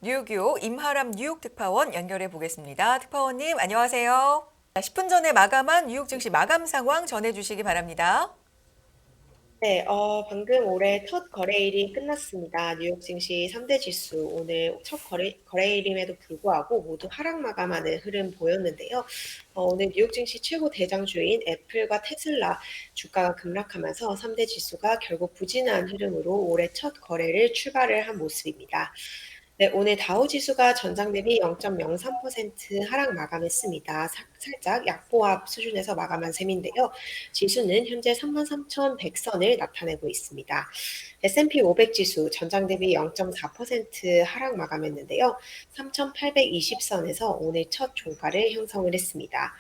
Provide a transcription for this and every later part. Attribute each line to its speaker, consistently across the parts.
Speaker 1: 뉴욕 임하람 뉴욕 특파원 연결해 보겠습니다. 특파원님, 안녕하세요. 10분 전에 마감한 뉴욕 증시 마감 상황 전해주시기 바랍니다.
Speaker 2: 네, 방금 올해 첫 거래일이 끝났습니다. 뉴욕 증시 3대 지수 오늘 첫 거래일임에도 불구하고 모두 하락 마감하는 흐름 보였는데요. 오늘 뉴욕 증시 최고 대장주인 애플과 테슬라 주가가 급락하면서 3대 지수가 결국 부진한 흐름으로 올해 첫 거래를 출발을 한 모습입니다. 네, 오늘 다우 지수가 전장 대비 0.03% 하락 마감했습니다. 살짝 약보합 수준에서 마감한 셈인데요. 지수는 현재 33,100선을 나타내고 있습니다. S&P 500 지수 전장 대비 0.4% 하락 마감했는데요. 3,820선에서 오늘 첫 종가를 형성을 했습니다.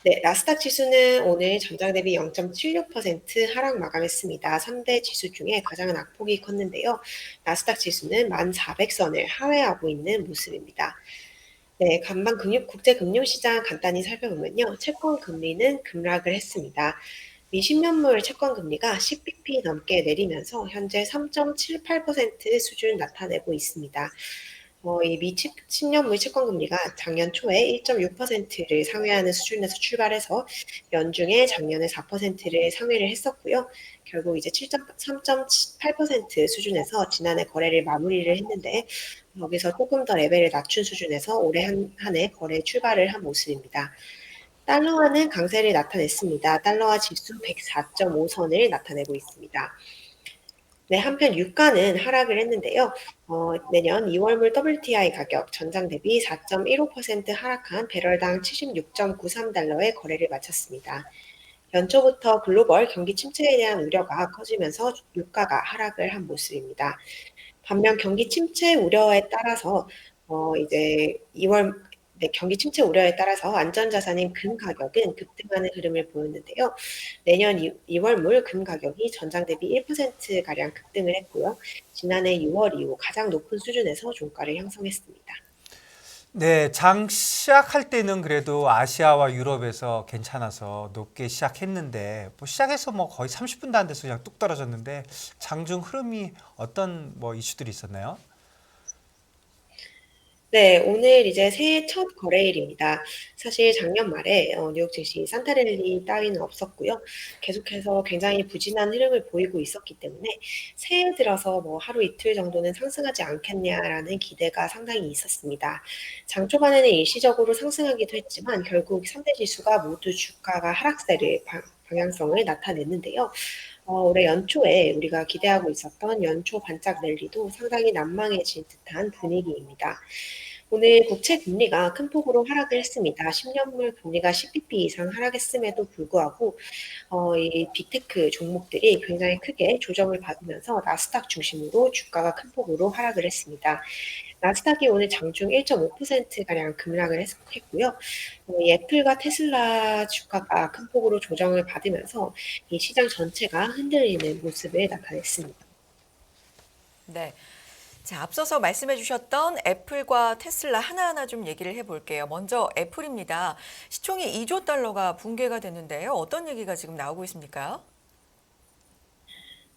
Speaker 2: 네, 나스닥 지수는 오늘 전장 대비 0.76% 하락 마감했습니다. 3대 지수 중에 가장 낙폭이 컸는데요. 나스닥 지수는 1,400선을 하회하고 있는 모습입니다. 네, 국제 금융시장 간단히 살펴보면요. 채권 금리는 급락을 했습니다. 미 10년물 채권 금리가 10bp 넘게 내리면서 현재 3.78% 수준 나타내고 있습니다. 이미 10년물 채권 금리가 작년 초에 1.6%를 상회하는 수준에서 출발해서 연중에 작년에 4%를 상회를 했었고요. 결국 이제 3.8% 수준에서 지난해 거래를 마무리를 했는데 여기서 조금 더 레벨을 낮춘 수준에서 올해 한 해 거래 출발을 한 모습입니다. 달러화는 강세를 나타냈습니다. 달러화 지수 104.5선을 나타내고 있습니다. 네, 한편 유가는 하락을 했는데요. 내년 2월물 WTI 가격 전장 대비 4.15% 하락한 배럴당 76.93달러의 거래를 마쳤습니다. 연초부터 글로벌 경기 침체에 대한 우려가 커지면서 유가가 하락을 한 모습입니다. 반면 경기 침체 우려에 따라서 이제 2월 네, 경기 침체 우려에 따라서 안전자산인 금 가격은 급등하는 흐름을 보였는데요. 내년 2월물 금 가격이 전장 대비 1%가량 급등을 했고요. 지난해 6월 이후 가장 높은 수준에서 종가를 형성했습니다.
Speaker 3: 네, 장 시작할 때는 그래도 아시아와 유럽에서 괜찮아서 높게 시작했는데 시작해서 거의 30분도 안 돼서 그냥 뚝 떨어졌는데 장중 흐름이 어떤 이슈들이 있었나요?
Speaker 2: 네, 오늘 이제 새해 첫 거래일입니다. 사실 작년 말에 뉴욕 증시 산타랠리 따위는 없었고요. 계속해서 굉장히 부진한 흐름을 보이고 있었기 때문에 새해 들어서 하루 이틀 정도는 상승하지 않겠냐라는 기대가 상당히 있었습니다. 장 초반에는 일시적으로 상승하기도 했지만 결국 3대 지수가 모두 주가가 방향성을 나타냈는데요. 올해 연초에 우리가 기대하고 있었던 연초 반짝 랠리도 상당히 난망해진 듯한 분위기입니다. 오늘 국채 금리가 큰 폭으로 하락을 했습니다. 10년물 금리가 10bp 이상 하락했음에도 불구하고 이 빅테크 종목들이 굉장히 크게 조정을 받으면서 나스닥 중심으로 주가가 큰 폭으로 하락을 했습니다. 나스닥이 오늘 장중 1.5%가량 급락을 했고요. 이 애플과 테슬라 주가가 큰 폭으로 조정을 받으면서 이 시장 전체가 흔들리는 모습을 나타냈습니다.
Speaker 1: 네. 자, 앞서서 말씀해 주셨던 애플과 테슬라 하나하나 좀 얘기를 해볼게요. 먼저 애플입니다. 시총이 2조 달러가 붕괴가 됐는데요. 어떤 얘기가 지금 나오고 있습니까?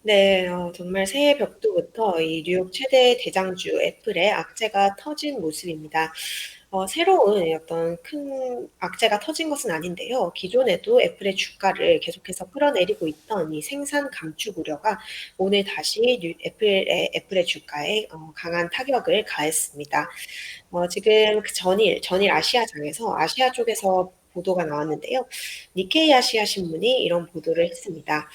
Speaker 2: 네, 정말 새해 벽두부터 이 뉴욕 최대 대장주 애플의 악재가 터진 모습입니다. 새로운 어떤 큰 악재가 터진 것은 아닌데요. 기존에도 애플의 주가를 계속해서 끌어내리고 있던 이 생산 감축 우려가 오늘 다시 애플의 주가에 강한 타격을 가했습니다. 지금 그 전일 아시아장에서 아시아 쪽에서 보도가 나왔는데요. 니케이 아시아 신문이 이런 보도를 했습니다.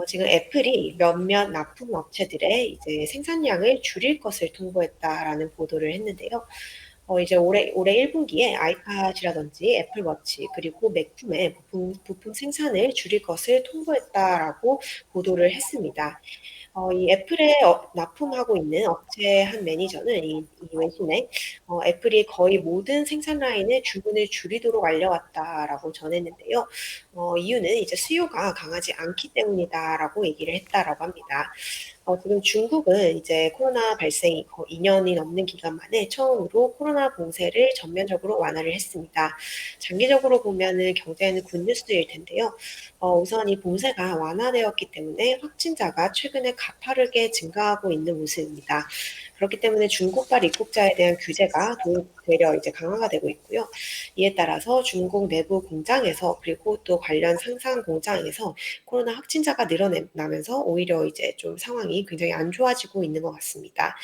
Speaker 2: 지금 애플이 몇몇 납품 업체들의 이제 생산량을 줄일 것을 통보했다라는 보도를 했는데요. 이제 올해 1분기에 아이팟이라든지 애플워치 그리고 맥품의 부품 생산을 줄일 것을 통보했다라고 보도를 했습니다. 이 애플에 납품하고 있는 업체 한 매니저는 이 외신에 애플이 거의 모든 생산 라인의 주문을 줄이도록 알려왔다라고 전했는데요. 이유는 이제 수요가 강하지 않기 때문이다라고 얘기를 했다라고 합니다. 지금 중국은 이제 코로나 발생이 2년이 넘는 기간 만에 처음으로 코로나 봉쇄를 전면적으로 완화를 했습니다. 장기적으로 보면은 경제에는 굿뉴스일 텐데요. 우선 이 봉쇄가 완화되었기 때문에 확진자가 최근에 가파르게 증가하고 있는 모습입니다. 그렇기 때문에 중국발 입국자에 대한 규제가 되려 이제 강화가 되고 있고요. 이에 따라서 중국 내부 공장에서 그리고 또 관련 상상 공장에서 코로나 확진자가 늘어나면서 오히려 이제 좀 상황이 굉장히 안 좋아지고 있는 것 같습니다.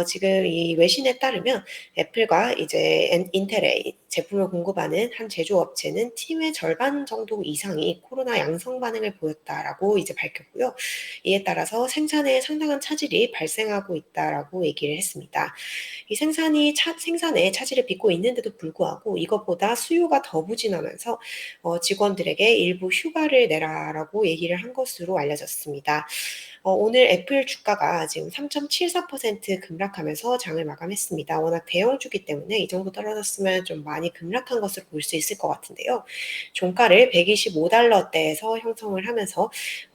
Speaker 2: 지금 이 외신에 따르면 애플과 이제 인텔의 제품을 공급하는 한 제조업체는 팀의 절반 정도 이상이 코로나 양성 반응을 보였다라고 이제 밝혔고요. 이에 따라서 생산에 상당한 차질이 발생하고 있다라고 얘기를 했습니다. 이 생산에 차질을 빚고 있는데도 불구하고 이것보다 수요가 더 부진하면서 직원들에게 일부 휴가를 내라라고 얘기를 한 것으로 알려졌습니다. 오늘 애플 주가가 지금 3.74% 급락하면서 장을 마감했습니다. 워낙 대형주기 때문에 이 정도 떨어졌으면 좀 많이 급락한 것으로 볼 수 있을 것 같은데요. 종가를 125달러대에서 형성을 하면서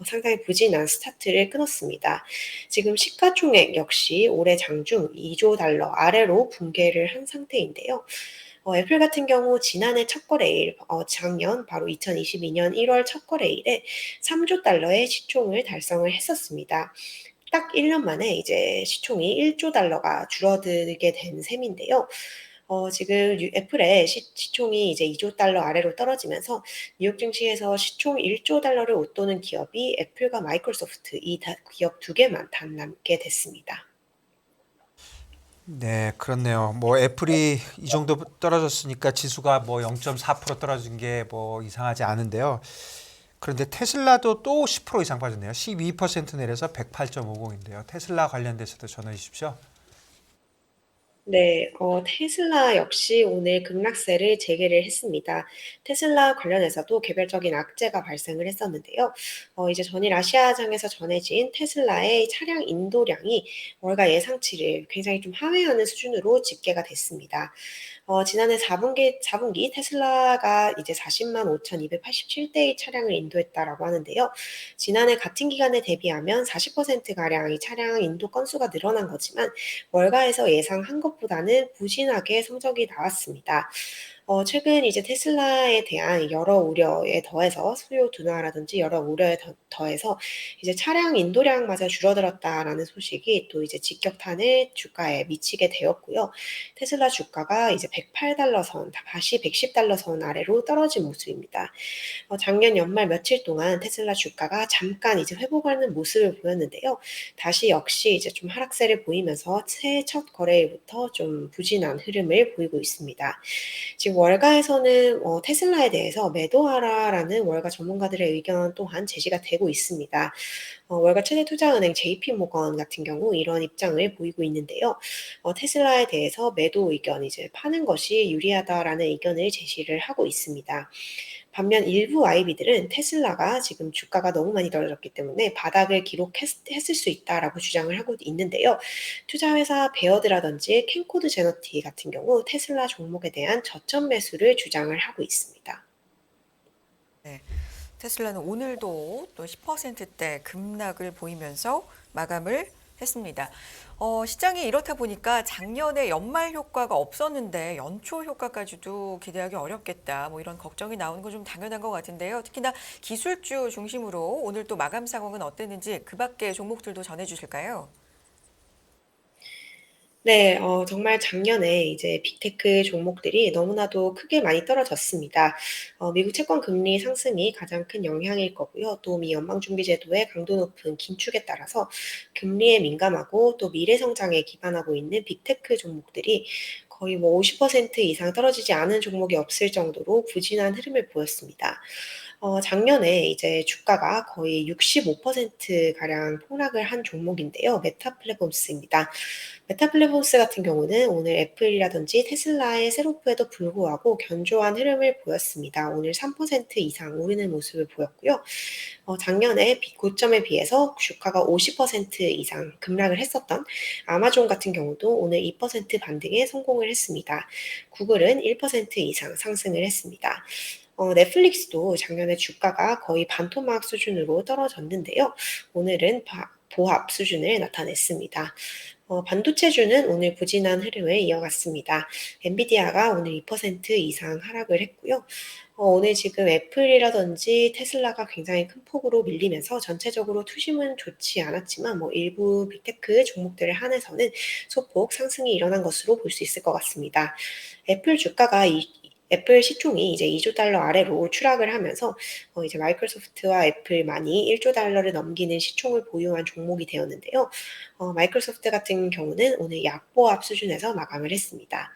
Speaker 2: 상당히 부진한 스타트를 끊었습니다. 지금 시가총액 역시 올해 장중 2조 달러 아래로 붕괴를 한 상태인데요. 애플 같은 경우 지난해 첫 거래일, 작년 바로 2022년 1월 첫 거래일에 3조 달러의 시총을 달성을 했었습니다. 딱 1년 만에 이제 시총이 1조 달러가 줄어들게 된 셈인데요. 지금 애플의 시총이 이제 2조 달러 아래로 떨어지면서 뉴욕 증시에서 시총 1조 달러를 웃도는 기업이 애플과 마이크로소프트 이 기업 두 개만 단 남게 됐습니다.
Speaker 3: 네, 그렇네요. 뭐 애플이 이 정도 떨어졌으니까 지수가 뭐 0.4% 떨어진 게 뭐 이상하지 않은데요. 그런데 테슬라도 또 10% 이상 빠졌네요. 12% 내려서 108.50인데요. 테슬라 관련돼서도 전해 주십시오.
Speaker 2: 네, 테슬라 역시 오늘 급락세를 재개를 했습니다. 테슬라 관련해서도 개별적인 악재가 발생을 했었는데요. 이제 전일 아시아장에서 전해진 테슬라의 차량 인도량이 월가 예상치를 굉장히 좀 하회하는 수준으로 집계가 됐습니다. 지난해 4분기 테슬라가 이제 40만 5,287대의 차량을 인도했다라고 하는데요. 지난해 같은 기간에 대비하면 40%가량의 차량 인도 건수가 늘어난 거지만 월가에서 예상한 것보다는 부진하게 성적이 나왔습니다. 최근 이제 테슬라에 대한 여러 우려에 더해서 수요 둔화라든지 여러 우려에 더해서 이제 차량 인도량마저 줄어들었다라는 소식이 또 이제 직격탄을 주가에 미치게 되었고요. 테슬라 주가가 이제 108달러 선, 다시 110달러 선 아래로 떨어진 모습입니다. 작년 연말 며칠 동안 테슬라 주가가 잠깐 이제 회복하는 모습을 보였는데요. 다시 역시 이제 좀 하락세를 보이면서 새해 첫 거래일부터 좀 부진한 흐름을 보이고 있습니다. 지금 월가에서는 테슬라에 대해서 매도하라라는 월가 전문가들의 의견 또한 제시가 되고 있습니다. 월가 최대 투자은행 JP모건 같은 경우 이런 입장을 보이고 있는데요. 테슬라에 대해서 매도 의견, 이제 파는 것이 유리하다라는 의견을 제시를 하고 있습니다. 반면 일부 IB들은 테슬라가 지금 주가가 너무 많이 떨어졌기 때문에 바닥을 기록했을 수 있다라고 주장을 하고 있는데요. 투자회사 베어드라든지 캔코드 제너티 같은 경우 테슬라 종목에 대한 저점 매수를 주장을 하고 있습니다.
Speaker 1: 네. 테슬라는 오늘도 또 10%대 급락을 보이면서 마감을 했습니다. 시장이 이렇다 보니까 작년에 연말 효과가 없었는데 연초 효과까지도 기대하기 어렵겠다. 뭐 이런 걱정이 나오는 건 좀 당연한 것 같은데요. 특히나 기술주 중심으로 오늘 또 마감 상황은 어땠는지 그 밖의 종목들도 전해주실까요?
Speaker 2: 네, 정말 작년에 이제 빅테크 종목들이 너무나도 크게 많이 떨어졌습니다. 미국 채권 금리 상승이 가장 큰 영향일 거고요. 또 미 연방준비제도의 강도 높은 긴축에 따라서 금리에 민감하고 또 미래 성장에 기반하고 있는 빅테크 종목들이 거의 뭐 50% 이상 떨어지지 않은 종목이 없을 정도로 부진한 흐름을 보였습니다. 작년에 이제 주가가 거의 65%가량 폭락을 한 종목인데요. 메타 플랫폼스입니다. 메타 플랫폼스 같은 경우는 오늘 애플이라든지 테슬라의 셋오프에도 불구하고 견조한 흐름을 보였습니다. 오늘 3% 이상 오르는 모습을 보였고요. 작년에 고점에 비해서 주가가 50% 이상 급락을 했었던 아마존 같은 경우도 오늘 2% 반등에 성공을 했습니다. 구글은 1% 이상 상승을 했습니다. 넷플릭스도 작년에 주가가 거의 반토막 수준으로 떨어졌는데요. 오늘은 보합 수준을 나타냈습니다. 반도체주는 오늘 부진한 흐름을 이어갔습니다. 엔비디아가 오늘 2% 이상 하락을 했고요. 오늘 지금 애플이라든지 테슬라가 굉장히 큰 폭으로 밀리면서 전체적으로 투심은 좋지 않았지만 일부 빅테크 종목들을 한해서는 소폭 상승이 일어난 것으로 볼 수 있을 것 같습니다. 애플 주가가 애플 시총이 이제 2조 달러 아래로 추락을 하면서 이제 마이크로소프트와 애플만이 1조 달러를 넘기는 시총을 보유한 종목이 되었는데요. 마이크로소프트 같은 경우는 오늘 약보합 수준에서 마감을 했습니다.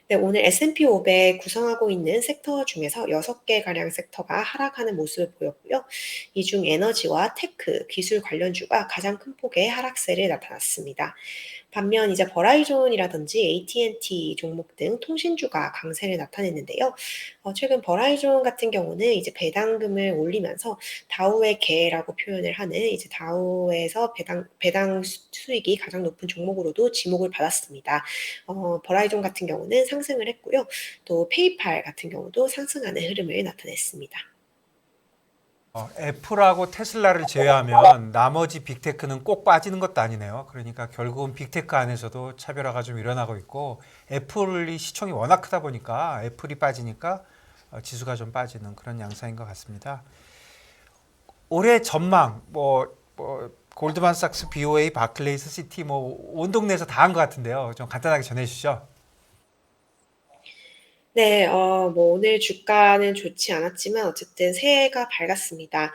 Speaker 2: 네, 오늘 S&P 500 구성하고 있는 섹터 중에서 6개 가량 섹터가 하락하는 모습을 보였고요. 이 중 에너지와 테크, 기술 관련주가 가장 큰 폭의 하락세를 나타났습니다. 반면 이제 버라이존이라든지 AT&T 종목 등 통신주가 강세를 나타냈는데요. 최근 버라이존 같은 경우는 이제 배당금을 올리면서 다우의 개라고 표현을 하는 이제 다우에서 배당 수익이 가장 높은 종목으로도 지목을 받았습니다. 버라이존 같은 경우는 상승을 했고요. 또 페이팔 같은 경우도 상승하는 흐름을 나타냈습니다.
Speaker 3: 애플하고 테슬라를 제외하면 나머지 빅테크는 꼭 빠지는 것도 아니네요. 그러니까 결국은 빅테크 안에서도 차별화가 좀 일어나고 있고 애플이 시총이 워낙 크다 보니까 애플이 빠지니까 지수가 좀 빠지는 그런 양상인 것 같습니다. 올해 전망 골드만삭스, BOA, 바클레이스, 시티 온 동네에서 다 한 것 같은데요. 좀 간단하게 전해주시죠.
Speaker 2: 네, 오늘 주가는 좋지 않았지만 어쨌든 새해가 밝았습니다.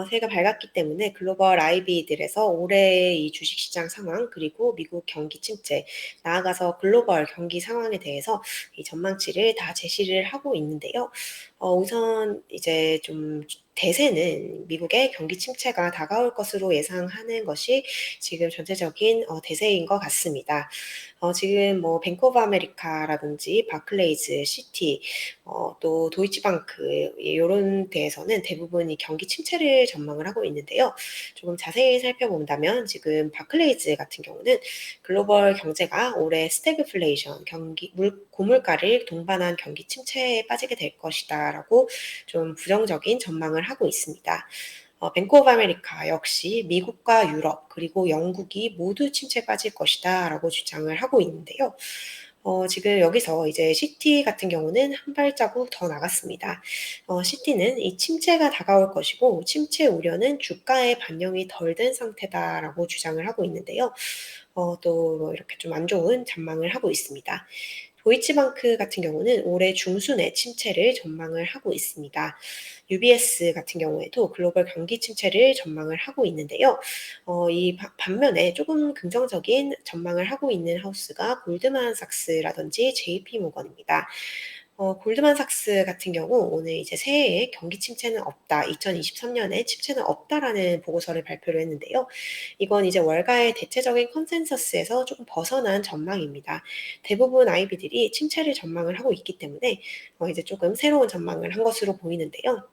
Speaker 2: 새해가 밝았기 때문에 글로벌 IB들에서 올해의 이 주식시장 상황 그리고 미국 경기 침체, 나아가서 글로벌 경기 상황에 대해서 이 전망치를 다 제시를 하고 있는데요. 우선 이제 좀 대세는 미국의 경기 침체가 다가올 것으로 예상하는 것이 지금 전체적인 대세인 것 같습니다. 지금 뱅크 오브 아메리카라든지 바클레이즈, 시티, 또 도이치방크 이런 데에서는 대부분 이 경기 침체를 전망을 하고 있는데요. 조금 자세히 살펴본다면 지금 바클레이즈 같은 경우는 글로벌 경제가 올해 스태그플레이션, 고물가를 동반한 경기 침체에 빠지게 될 것이다라고 좀 부정적인 전망을 하고 있습니다. 뱅크 오브 아메리카 역시 미국과 유럽 그리고 영국이 모두 침체에 빠질 것이다 라고 주장을 하고 있는데요. 지금 여기서 이제 시티 같은 경우는 한 발자국 더 나갔습니다. 시티는 이 침체가 다가올 것이고 침체 우려는 주가에 반영이 덜 된 상태다라고 주장을 하고 있는데요. 또 이렇게 좀 안 좋은 전망을 하고 있습니다. 도이치방크 같은 경우는 올해 중순에 침체를 전망을 하고 있습니다. UBS 같은 경우에도 글로벌 경기 침체를 전망을 하고 있는데요. 이 반면에 조금 긍정적인 전망을 하고 있는 하우스가 골드만삭스라든지 JP모건입니다. 골드만삭스 같은 경우 오늘 이제 새해에 경기 침체는 없다, 2023년에 침체는 없다라는 보고서를 발표를 했는데요. 이건 이제 월가의 대체적인 컨센서스에서 조금 벗어난 전망입니다. 대부분 IB들이 침체를 전망을 하고 있기 때문에 이제 조금 새로운 전망을 한 것으로 보이는데요.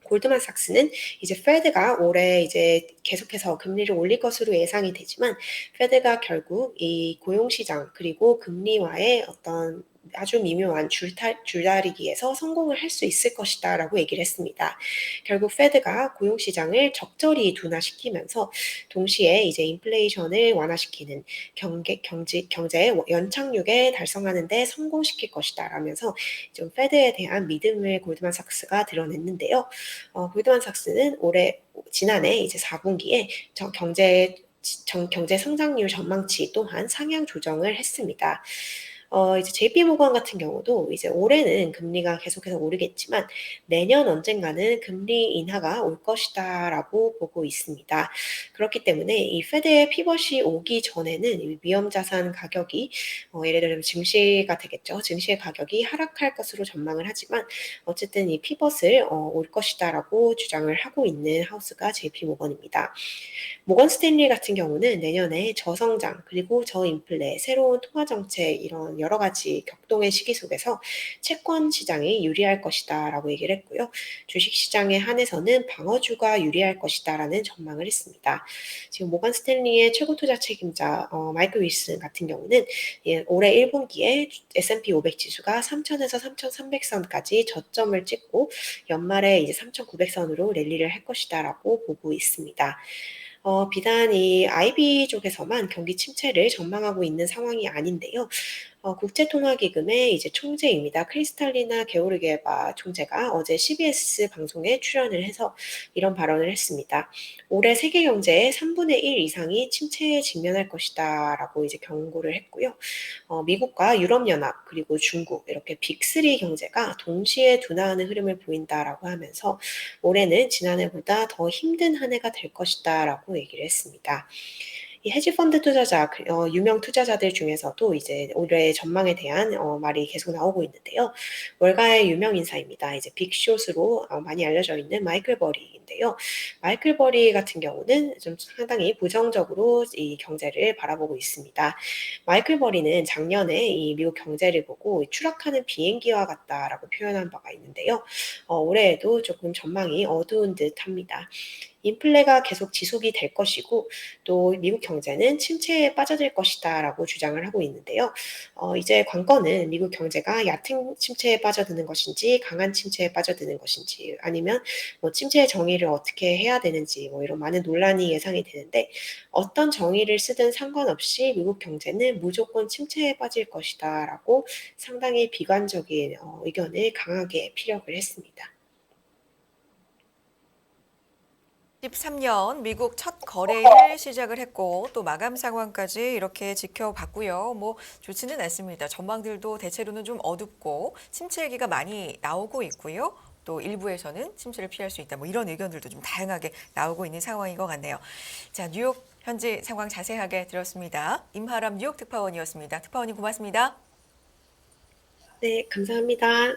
Speaker 2: 골드만삭스는 이제 페드가 올해 이제 계속해서 금리를 올릴 것으로 예상이 되지만 페드가 결국 이 고용시장 그리고 금리와의 어떤 아주 미묘한 줄다리기에서 성공을 할 수 있을 것이다라고 얘기를 했습니다. 결국 페드가 고용시장을 적절히 둔화시키면서 동시에 이제 인플레이션을 완화시키는 경제의 연착륙에 달성하는 데 성공시킬 것이다라면서 좀 페드에 대한 믿음을 골드만삭스가 드러냈는데요. 골드만삭스는 지난해 이제 4분기에 경제 성장률 전망치 또한 상향 조정을 했습니다. 이제 JP모건 같은 경우도 이제 올해는 금리가 계속해서 오르겠지만 내년 언젠가는 금리 인하가 올 것이다라고 보고 있습니다. 그렇기 때문에 이 페드의 피벗이 오기 전에는 이 위험자산 가격이 예를 들면 증시가 되겠죠. 증시의 가격이 하락할 것으로 전망을 하지만 어쨌든 이 피벗을 올 것이다라고 주장을 하고 있는 하우스가 JP모건입니다. 모건 스탠리 같은 경우는 내년에 저성장 그리고 저인플레, 새로운 통화 정책 이런 여러 가지 격동의 시기 속에서 채권 시장이 유리할 것이다라고 얘기를 했고요. 주식 시장에 한해서는 방어주가 유리할 것이다라는 전망을 했습니다. 지금 모건 스탠리의 최고 투자 책임자 마이클 윌슨 같은 경우는 올해 1분기에 S&P 500 지수가 3,000에서 3,300선까지 저점을 찍고 연말에 이제 3,900선으로 랠리를 할 것이다라고 보고 있습니다. 비단 이 IB 쪽에서만 경기 침체를 전망하고 있는 상황이 아닌데요. 국제통화기금의 이제 총재입니다. 크리스탈리나 게오르기에바 총재가 어제 CBS 방송에 출연을 해서 이런 발언을 했습니다. 올해 세계 경제의 3분의 1 이상이 침체에 직면할 것이다라고 이제 경고를 했고요. 미국과 유럽연합 그리고 중국 이렇게 빅3 경제가 동시에 둔화하는 흐름을 보인다라고 하면서 올해는 지난해보다 더 힘든 한 해가 될 것이다라고 얘기를 했습니다. 이 헤지펀드 투자자, 유명 투자자들 중에서도 이제 올해 전망에 대한 말이 계속 나오고 있는데요. 월가의 유명 인사입니다. 이제 빅숏으로 많이 알려져 있는 마이클 버리인데요. 마이클 버리 같은 경우는 좀 상당히 부정적으로 이 경제를 바라보고 있습니다. 마이클 버리는 작년에 이 미국 경제를 보고 추락하는 비행기와 같다라고 표현한 바가 있는데요. 올해에도 조금 전망이 어두운 듯합니다. 인플레가 계속 지속이 될 것이고 또 미국 경제는 침체에 빠져들 것이다라고 주장을 하고 있는데요. 이제 관건은 미국 경제가 얕은 침체에 빠져드는 것인지 강한 침체에 빠져드는 것인지 아니면 뭐 침체의 정의를 어떻게 해야 되는지 뭐 이런 많은 논란이 예상이 되는데 어떤 정의를 쓰든 상관없이 미국 경제는 무조건 침체에 빠질 것이다라고 상당히 비관적인 의견을 강하게 피력을 했습니다.
Speaker 1: 13년 미국 첫 거래일 시작을 했고 또 마감 상황까지 이렇게 지켜봤고요. 뭐 좋지는 않습니다. 전망들도 대체로는 좀 어둡고 침체 얘기가 많이 나오고 있고요. 또 일부에서는 침체를 피할 수 있다. 뭐 이런 의견들도 좀 다양하게 나오고 있는 상황인 것 같네요. 자, 뉴욕 현지 상황 자세하게 들었습니다. 임하람 뉴욕 특파원이었습니다. 특파원님 고맙습니다.
Speaker 2: 네, 감사합니다.